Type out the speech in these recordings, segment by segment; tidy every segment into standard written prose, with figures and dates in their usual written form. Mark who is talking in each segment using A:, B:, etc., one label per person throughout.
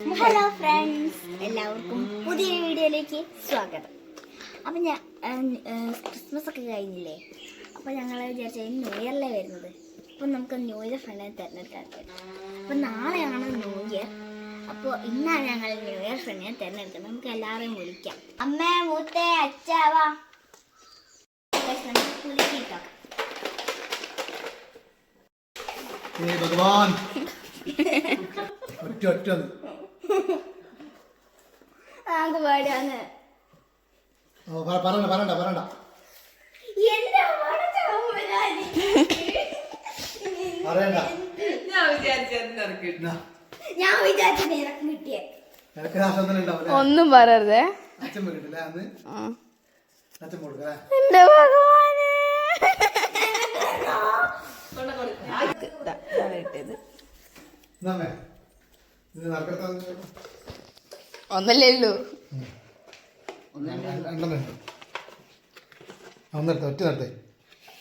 A: Hello friends, എല്ലാവർക്കും പുതിയ വീഡിയോയിലേക്ക് സ്വാഗതം. അപ്പം ക്രിസ്മസ് ഒക്കെ കഴിഞ്ഞില്ലേ, അപ്പോൾ ഞങ്ങൾ വിചാരിച്ചാൽ ന്യൂ ഇയറിലേ വരുന്നത്. അപ്പം നമുക്ക് ന്യൂ ഇയർ ഫ്രണ്ടിനെ തിരഞ്ഞെടുക്കാൻ പറ്റും. അപ്പം നാളെയാണ് ന്യൂ ഇയർ. അപ്പോൾ ഇന്നാണ് ഞങ്ങൾ ന്യൂ ഇയർ ഫ്രണ്ടിനെ തിരഞ്ഞെടുക്കുന്നത്. നമുക്ക് എല്ലാവരെയും വിളിക്കാം. അമ്മേ, മൂത്തേ, അച്ചാവാ, നമുക്ക് കുളിക്കിട്ടോ.
B: ഭഗവാൻ ഒറ്റ
A: പാടാണ്
B: പറയണ്ട
A: ഞാൻ വിചാരിച്ചു ഇറക്കം കിട്ടിയേ.
C: ഒന്നും പറയരുതേ. എന്റെ ഭഗവാനെ, ഒന്നല്ലേ ഉള്ളൂ.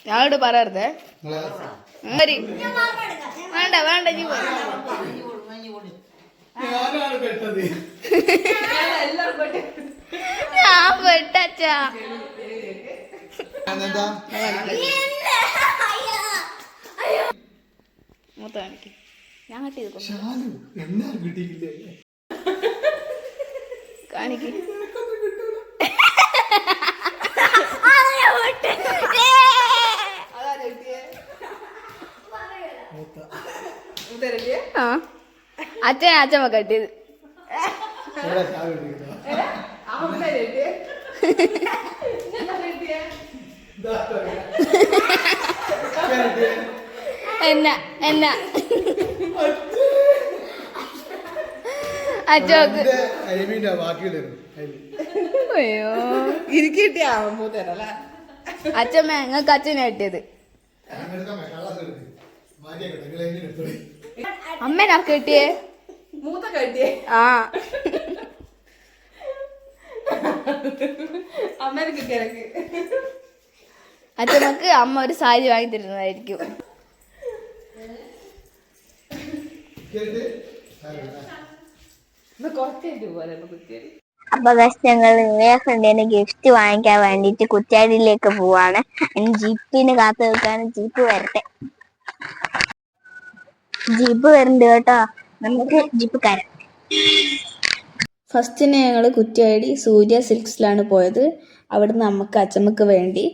C: ഞാനോട് പറയരുതേ. വേണ്ട വേണ്ട, നീ ഞാൻ പെട്ടച്ചാ. മൂത്ത കാണിക്ക്. ഞാൻ കട്ടി കാണിക്ക്. ആ അച്ഛമ്മ കട്ടിയത്. എന്നാ അച്ഛക്ക് അയ്യോ ഇരിക്കിട്ടിയാ മൂത്തരല്ല. അച്ഛമ്മ ഞങ്ങൾക്ക് അച്ഛനെ കിട്ടിയത്. അമ്മേനാർക്ക് കിട്ടിയേ?
D: മൂത്ത കട്ടിയേ.
C: ആ
D: അമ്മേനെ കിട്ടിയ എനിക്ക്.
C: അച്ഛമ്മക്ക് അമ്മ ഒരു സാരി വാങ്ങി തരുന്നതായിരിക്കും.
A: അപ്പൊ ഞങ്ങൾ ന്യൂ ഇയർ ഫ്രണ്ടിന് ഗിഫ്റ്റ് വാങ്ങിക്കാൻ വേണ്ടിട്ട് കുറ്റ്യാടിയിലേക്ക് പോവാണ്. ജീപ്പിന് കാത്തു നിൽക്കാണ്. ജീപ്പ് വരട്ടെ. ജീപ്പ് വരുന്നുണ്ട് കേട്ടോ. നമുക്ക് ജീപ്പ് കയറാം.
C: ഫസ്റ്റിന് ഞങ്ങൾ കുറ്റ്യാടി സൂര്യ സിൽക്സിലാണ് പോയത്. അവിടുന്ന് നമുക്ക് അച്ഛമ്മക്ക് വേണ്ടി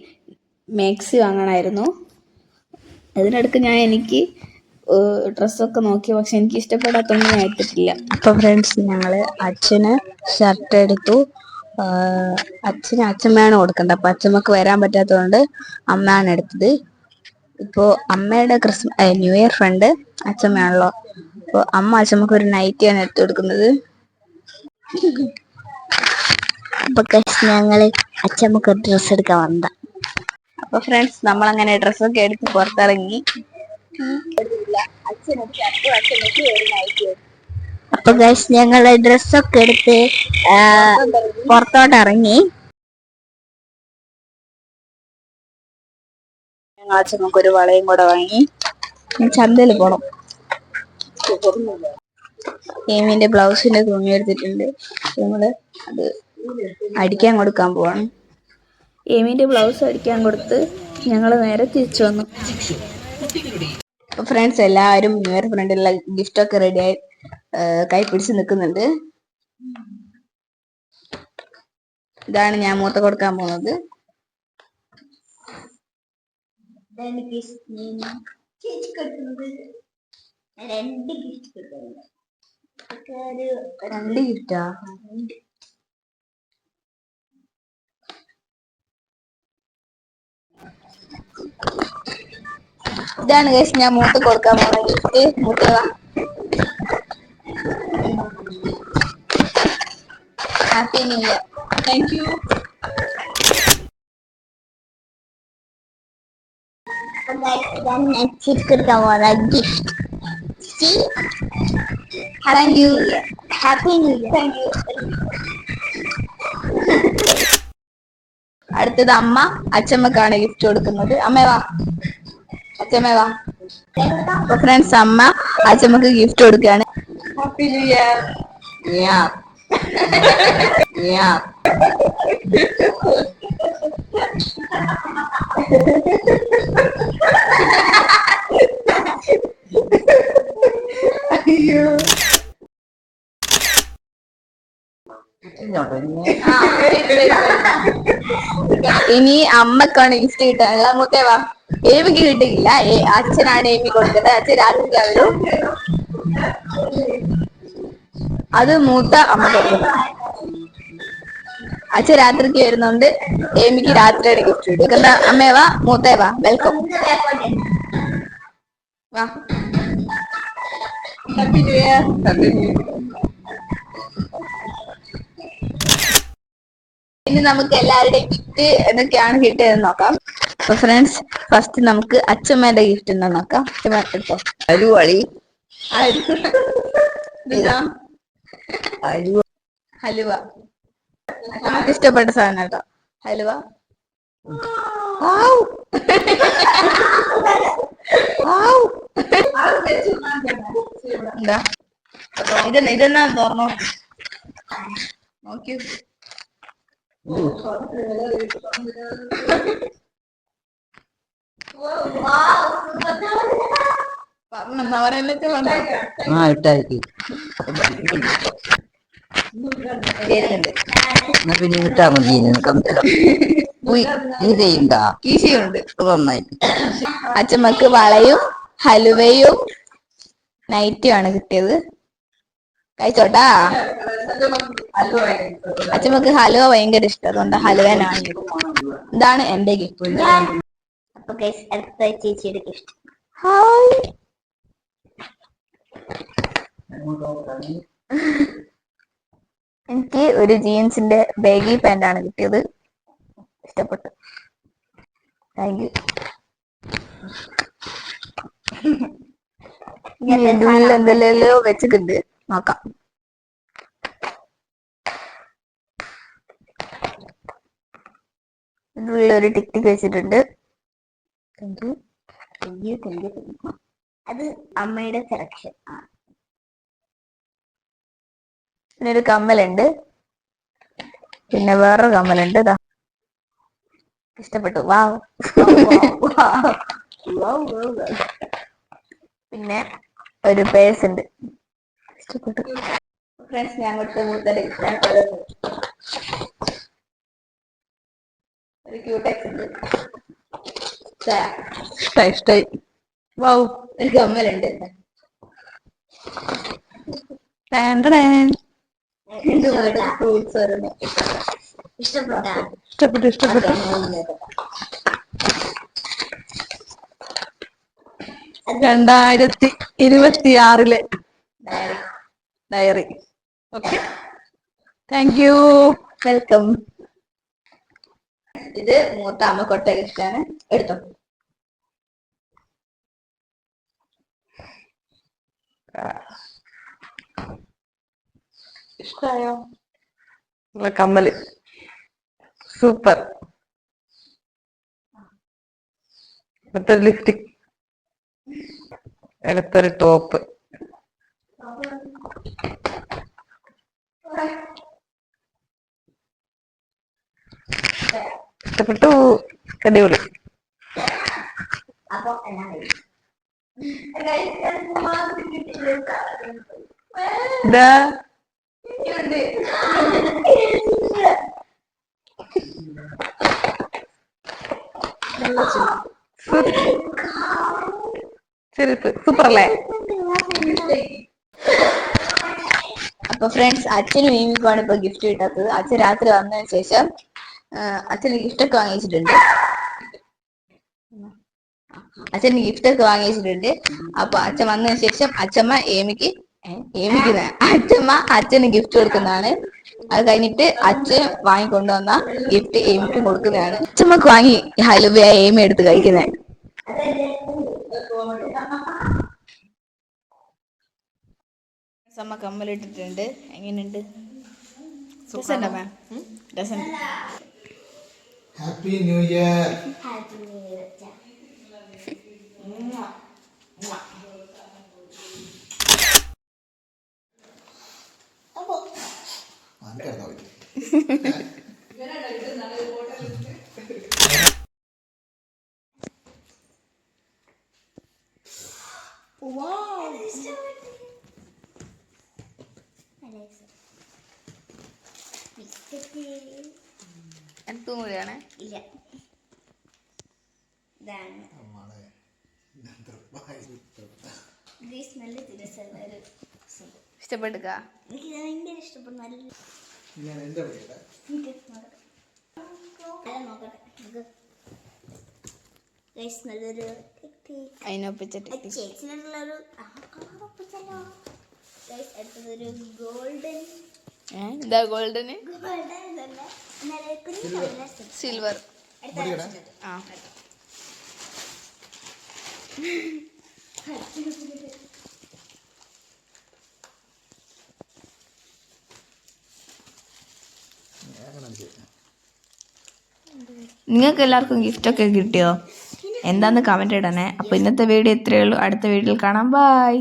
C: മാക്സി വാങ്ങണമായിരുന്നു. അതിനിടയ്ക്ക് എനിക്ക് ഡ്രസ്സൊക്കെ നോക്കി, പക്ഷെ എനിക്ക് ഇഷ്ടപ്പെടാത്തൊന്നും ഞാൻ എടുത്തിട്ടില്ല.
A: അപ്പൊ ഫ്രണ്ട്സ്, ഞങ്ങള് അച്ഛന് ഷർട്ട് എടുത്തു. അച്ഛന് അച്ഛമ്മയാണ് കൊടുക്കേണ്ടത്. അപ്പൊ അച്ഛമ്മക്ക് വരാൻ പറ്റാത്തതുകൊണ്ട് അമ്മയാണ് എടുത്തത്. ഇപ്പോ അമ്മയുടെ ന്യൂ ഇയർ ഫ്രണ്ട് അച്ഛമ്മയാണല്ലോ. അപ്പൊ അമ്മ അച്ഛമ്മക്ക് ഒരു നൈറ്റിയാണ് എടുത്തു കൊടുക്കുന്നത്. അപ്പൊ ഞങ്ങള് അച്ഛമ്മക്ക് ഒരു ഡ്രസ്സ് എടുക്കാൻ വന്നത.
C: അപ്പൊ ഫ്രണ്ട്സ്, നമ്മളങ്ങനെ ഡ്രസ്സൊക്കെ എടുത്ത് പുറത്തിറങ്ങി.
A: അപ്പൊ ഞങ്ങള് ഡ്രസ്സൊക്കെ എടുത്ത് പുറത്തോട്ട് ഇറങ്ങി.
C: ഞങ്ങൾ അച്ഛമ്മക്ക് ഒരു വളയും കൂടെ വാങ്ങി. ചന്തയിൽ പോണം. ഏമിന്റെ ബ്ലൗസിന്റെ തുണി എടുത്തിട്ടുണ്ട്. നമ്മള് അത് അടിക്കാൻ കൊടുക്കാൻ പോവാണ്. ഏമിന്റെ ബ്ലൗസ് അടിക്കാൻ കൊടുത്ത് ഞങ്ങൾ നേരെ തിരിച്ചു വന്നു. ഫ്രണ്ട്സ്, എല്ലാവരും ന്യൂ ഇയർ ഫ്രണ്ടിലുള്ള ഗിഫ്റ്റ് ഒക്കെ റെഡിയായി കൈ പിടിച്ച് നിൽക്കുന്നുണ്ട്. ഇതാണ് ഞാൻ മൂത്ത കൊടുക്കാൻ പോകുന്നത്. രണ്ട് ഗിഫ്റ്റാ? ഇതാണ് ഗൈസ് ഞാൻ മൂത്ത കൊടുക്കാൻ പോകുന്ന ഗിഫ്റ്റ്. മൂത്തതാ. Happy new year. Thank you.
A: കൊടുക്കാൻ പോകുന്ന gift. Thank you. Happy new year. Thank you.
C: അടുത്തത് അമ്മ അച്ഛമ്മക്കാണ് ഗിഫ്റ്റ് കൊടുക്കുന്നത്. അമ്മേ വാ, അച്ഛമ്മേ വാ. അപ്പൊ ഫ്രണ്ട്സ്, അമ്മ അച്ഛമ്മക്ക് ഗിഫ്റ്റ് കൊടുക്കുകയാണ്. Happy new year.
B: Yeah. Yeah.
C: ഇനി അമ്മക്കാണ് ഗിഫ്റ്റ് കിട്ടാനുള്ള മുത്തേവാ. ഏമിക്ക് കിട്ടിയില്ല, അച്ഛനാണ് ഏമി കൊടുത്തത്. അച്ഛൻ രാത്രി വരും. അത് മൂത്ത അമ്മ കൊടുക്കുന്നത്. അച്ഛൻ രാത്രിക്ക് വരുന്നുണ്ട്, ഏമിക്ക് രാത്രിയുടെ ഗിഫ്റ്റ് കിട്ടും. അമ്മേവാ മൂത്തേവാ, വെൽക്കം വാ. Happy new year. ഇനി നമുക്ക് എല്ലാവരുടെയും ഗിഫ്റ്റ് എന്തൊക്കെയാണ് കിട്ടിയതെന്ന് നോക്കാം. അപ്പൊ ഫ്രണ്ട്സ്, ഫസ്റ്റ് നമുക്ക് അച്ഛമ്മേന്റെ ഗിഫ്റ്റ് എന്താ നോക്കാം. അച്ഛമ്മ എടുത്തോ.
B: അലുവളി.
C: ഹലുവ നമുക്ക് ഇഷ്ടപ്പെട്ട സാധനം കേട്ടോ, ഹലുവ. എന്താ ഇതെന്നാ തുറന്നോ നോക്കി.
B: ഇട്ടായിരിക്കും. എന്നാ പിന്നെ കിട്ടാ മതി. ഇതേണ്ടാ
C: കീശയുണ്ട്.
B: നന്നായി.
C: അച്ഛമ്മക്ക് വളയും ഹലുവയും നൈറ്റും ആണ് കിട്ടിയത്. കഴിച്ചോട്ടാ. അച്ഛമ്മക്ക് ഹലുവ ഭയങ്കര ഇഷ്ടം, അതുകൊണ്ട് ഹലുവനാണ്. ഇതാണ് എന്റെ ഗിഫ്റ്റ്.
A: അപ്പൊ ഗൈസ്, അടുത്ത ചേച്ചിയുടെ ഗിഫ്റ്റ്.
C: ഹായ്. എനിക്ക് ഒരു ജീൻസിന്റെ ബേഗി പാന്റ് ആണ് കിട്ടിയത്. ഇഷ്ടപ്പെട്ടു. Thank you. ഇതിന്റെ ഉള്ളിൽ എന്തെല്ലോ വെച്ചിട്ടുണ്ട്, നോക്കാം. ഇതിന്റെ ഉള്ളിൽ ഒരു ടിക് ടിക് വെച്ചിട്ടുണ്ട്. Thank you.
A: അത് അമ്മയുടെ സെലക്ഷൻ.
C: പിന്നെ ഒരു കമ്മലുണ്ട്, പിന്നെ വേറൊരു കമ്മലുണ്ട്. ഇതാ ഇഷ്ടപ്പെട്ടു. വാവ്. പിന്നെ ഒരു പേഴ്സ് ഉണ്ട്, ഇഷ്ടപ്പെട്ടു. ഫ്രണ്ട്സ്, ഞാൻ കൊടുത്ത മൂത്തയുടെ ഗിഫ്റ്റാണ്. ഒരു ക്യൂടെക്സ് ഉണ്ട്.
B: ഇഷ്ടായി.
C: വാവ്. ഒരു കമ്മലുണ്ട്. ഫ്രൂട്ട്സ് വരുന്നു.
B: ഇഷ്ടപ്പെട്ടു. 2026 diary. Okay, thank you.
C: Welcome. ഇത് മൂത്ത അമ്മ കൊട്ട ഗിഫ്റ്റാണ്. എടുത്തോ.
B: ഇഷ്ടായോ? കമ്മല് സൂപ്പർ. അടുത്തൊരു ലിപ്സ്റ്റിക്, അടുത്തൊരു ടോപ്പ്. ഇഷ്ടപ്പെട്ടു. അടിപൊളി.
A: അപ്പൊ എല്ലാം
B: ഇതാ ചെരുപ്പ് സൂപ്പർ അല്ലേ?
C: അപ്പൊ ഫ്രണ്ട്സ്, അച്ഛനും മീമിക്കുമാണ് ഇപ്പൊ ഗിഫ്റ്റ് കിട്ടാത്തത്. അച്ഛൻ രാത്രി വന്നതിന് ശേഷം അച്ഛന് ഗിഫ്റ്റൊക്കെ വാങ്ങിച്ചിട്ടുണ്ട്. അപ്പൊ അച്ഛൻ വന്നതിന് ശേഷം അച്ഛമ്മ അച്ഛമ്മ അച്ഛന് ഗിഫ്റ്റ് കൊടുക്കുന്നതാണ്. അത് കഴിഞ്ഞിട്ട് അച്ഛൻ വാങ്ങിക്കൊണ്ടുവന്ന ഗിഫ്റ്റ് ഏമിക്ക് കൊടുക്കുന്നതാണ്. അച്ഛമ്മക്ക് വാങ്ങി ഹലുവ ഏമി എടുത്ത് കഴിക്കുന്നത്. അമ്മ കമ്മലിട്ടിട്ടുണ്ട്. എങ്ങനെയുണ്ട്?
E: Happy new year.
A: അപ്പൊ
E: എനിക്കറിയാം
A: ബിസ്ക്കറ്റ്
C: അടുത്തും കൂടിയാണ്.
A: ഇല്ല, ഇതാണ്
E: നമ്മളെ
A: ഗൈസ്. നല്ല രസമുള്ള ഒരു സംഭവം.
C: ഇഷ്ടപ്പെട്ടുക?
A: എനിക്ക് ഭയങ്കര ഇഷ്ടപ്പെടും. നല്ല
E: ഞാൻ എന്താ പറയുക
A: എനിക്ക് നോക്കട്ടെ, നോക്കട്ടെ നമുക്ക്. ഗൈസ് നല്ലൊരു
C: അതിനൊപ്പിച്ചിട്ട്
A: ചേച്ചിനുള്ളൊരു കളറൊപ്പിച്ചല്ലോ. ഗൈസ് അടുത്തതൊരു ഗോൾഡൻ
C: ഇതാ ഗോൾഡന്
A: ഗോൾഡൻ ഇതല്ല, എന്നാലും കുഞ്ഞു കളർ
C: സിൽവർ. ആ നിങ്ങൾക്ക് എല്ലാവർക്കും ഗിഫ്റ്റൊക്കെ കിട്ടിയോ? എന്താന്ന് കമന്റ് ഇടണേ. അപ്പോൾ ഇന്നത്തെ വീഡിയോ ഇത്രയേ ഉള്ളൂ. അടുത്ത വീഡിയോയിൽ കാണാം. ബൈ.